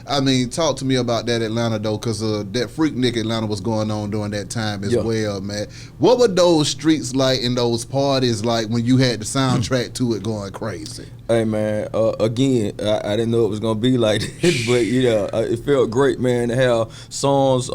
I mean, talk to me about that Atlanta though, because that Freaknik Atlanta was going on during that time as well, man. What were those streets like and those parties like when you had the soundtrack to it going crazy? Hey man, again, I didn't know it was gonna be like this, but it felt great, man, to have songs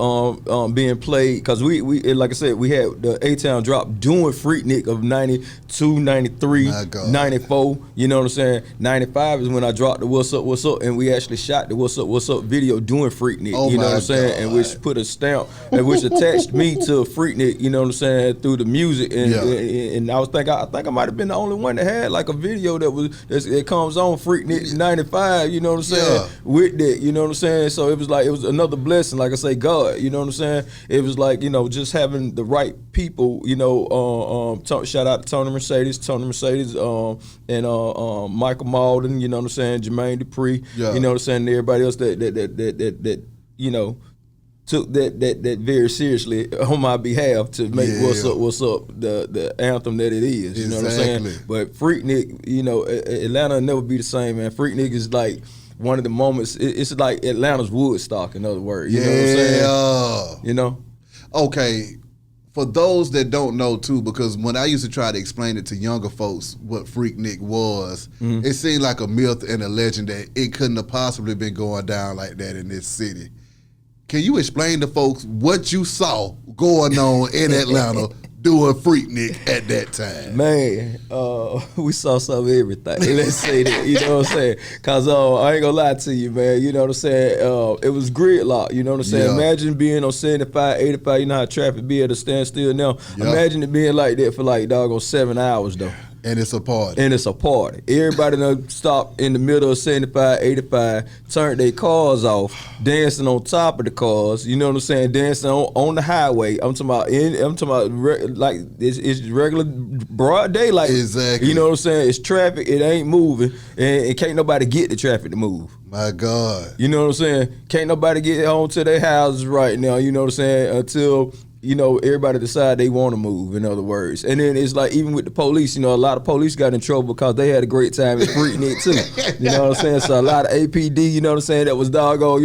being played, because we like I said, we had the ATL drop doing Freaknik of 92, 93, 94. You know what I'm saying? 95 is when I dropped the What's Up, and we actually shot the What's Up video doing Freaknik. You know what I'm saying? And which put a stamp, and which attached me to Freaknik. You know what I'm saying? Through the music, and I think I might have been the only one that had like a video that comes on Freaknik 95. You know what I'm saying? With that, you know what I'm saying? So it was another blessing. Like I say, God. You know what I'm saying? It was like, just having the right people. Shout out to Tony Mercedes, and Michael Malden. You know what I'm saying? Jermaine Dupree. You know what I'm saying? And everybody else that took that very seriously on my behalf to make What's Up the anthem that it is. You know what I'm saying? But Freaknik, Atlanta will never be the same, man. Freaknik is like one of the moments. It's like Atlanta's Woodstock, in other words. You know what I'm saying? Okay. For those that don't know too, because when I used to try to explain it to younger folks what Freaknik was, it seemed like a myth and a legend that it couldn't have possibly been going down like that in this city. Can you explain to folks what you saw going on in Atlanta doing Freaknik at that time? Man, we saw some of everything. Let's say that, you know what I'm saying? Because I ain't gonna lie to you, man. You know what I'm saying? It was gridlock, you know what I'm saying? Imagine being on 75, 85, you know how traffic be at a standstill now? Imagine it being like that for like doggone 7 hours though. And it's a party. Everybody done stopped in the middle of 75, 85, turned their cars off, dancing on top of the cars. You know what I'm saying? Dancing on the highway. I'm talking about like it's regular broad daylight. Exactly. You know what I'm saying? It's traffic. It ain't moving, and can't nobody get the traffic to move. My God. You know what I'm saying? Can't nobody get home to their houses right now. You know what I'm saying? Until everybody decide they want to move, in other words. And then it's like, even with the police, a lot of police got in trouble because they had a great time at Freaknik too. You know what I'm saying? So a lot of APD, you know what I'm saying, that was doggone,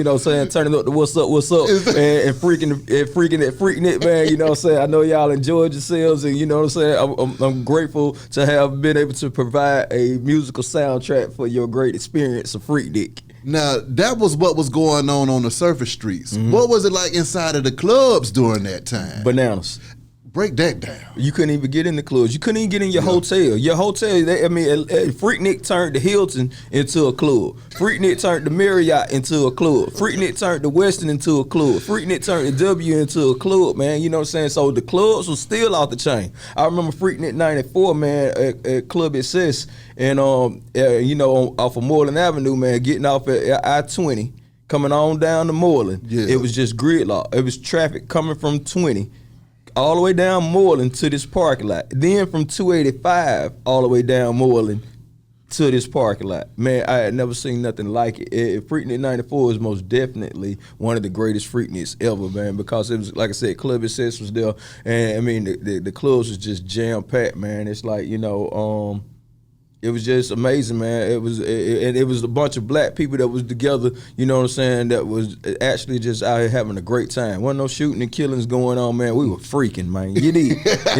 turning up the what's up, and freaking at Freaknik, man, you know what I'm saying? I know y'all enjoyed yourselves, and you know what I'm saying? I'm grateful to have been able to provide a musical soundtrack for your great experience of Freaknik. Now, that was what was going on the surface streets. What was it like inside of the clubs during that time? Bananas. Break that down. You couldn't even get in the clubs. You couldn't even get in your hotel. Your hotel, Freaknik turned the Hilton into a club. Freaknik turned the Marriott into a club. Freaknik turned the Westin into a club. Freaknik turned the W into a club, man. You know what I'm saying? So the clubs was still off the chain. I remember Freaknik 94, man, at Club Excess, and off of Moreland Avenue, man, getting off at I-20, coming on down to Moreland. It was just gridlock. It was traffic coming from 20 all the way down Moreland to this parking lot. Then from 285 all the way down Moreland to this parking lot. Man, I had never seen nothing like it. Freaknik 94 is most definitely one of the greatest Freakniks ever, man, because it was, like I said, Club Excess was there. And I mean, the clubs was just jam-packed, man. It's like, it was just amazing, man. It was a bunch of black people that was together, you know what I'm saying, that was actually just out here having a great time. Wasn't no shooting and killings going on, man. We were freaking, man. You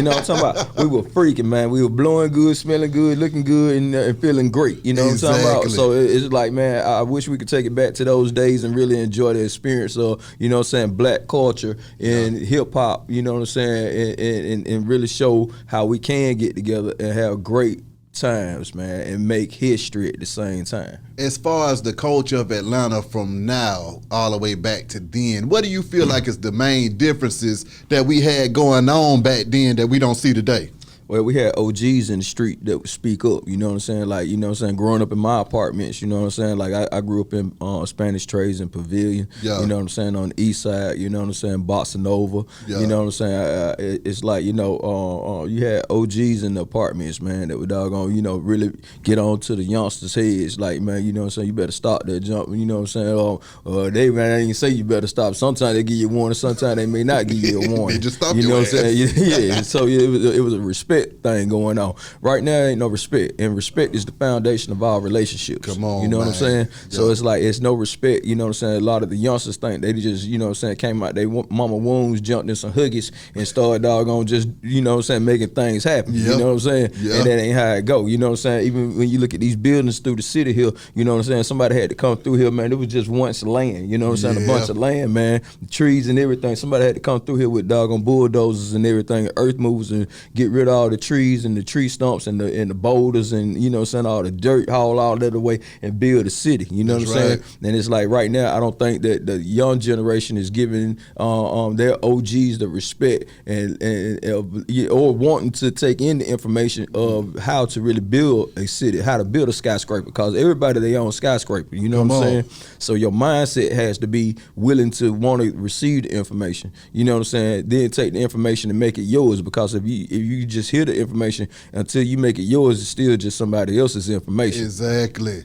know what I'm talking about? We were freaking, man. We were blowing good, smelling good, looking good, and feeling great. You know what I'm talking about? So it's like, man, I wish we could take it back to those days and really enjoy the experience of, you know what I'm saying, black culture and hip hop, you know what I'm saying, and really show how we can get together and have great times, man, and make history at the same time. As far as the culture of Atlanta from now all the way back to then, what do you feel like is the main differences that we had going on back then that we don't see today? Well, we had OGs in the street that would speak up, you know what I'm saying? Like, you know what I'm saying, growing up in my apartments, you know what I'm saying? Like, I grew up in Spanish Trades and Pavilion, you know what I'm saying, on the east side, you know what I'm saying, Bossa Nova, you know what I'm saying? It's like, you had OGs in the apartments, man, that would doggone, really get on to the youngsters' heads. Like, man, you know what I'm saying, you better stop that jump, you know what I'm saying? They, man, I ain't say you better stop. Sometimes they give you a warning, sometimes they may not give you a warning. They just stop you know your what I'm saying? Yeah, so it was a respect respect thing going on. Right now, ain't no respect, and respect is the foundation of our relationships. Come on, you know man. what I'm saying? Yeah. So it's like it's no respect. You know what I'm saying? A lot of the youngsters think they just, you know what I'm saying, came out they mama wounds, jumped in some huggies, and started doggone just, you know what I'm saying, making things happen. Yep. You know what I'm saying? Yeah. And that ain't how it go. You know what I'm saying? Even when you look at these buildings through the city here, you know what I'm saying? Somebody had to come through here, man. It was just once land. You know what I'm saying? A bunch of land, man. The trees and everything. Somebody had to come through here with doggone bulldozers and everything, earth movers, and get rid of all the trees and the tree stumps and the boulders and, you know what I'm saying, all the dirt, haul all that away and build a city. You know what I'm saying? And it's like right now, I don't think that the young generation is giving their OGs the respect and or wanting to take in the information of how to really build a city, how to build a skyscraper, because everybody they own skyscraper. You know what I'm saying? So your mindset has to be willing to want to receive the information. You know what I'm saying? Then take the information and make it yours, because if you just hear the information until you make it yours, it's still just somebody else's information. Exactly.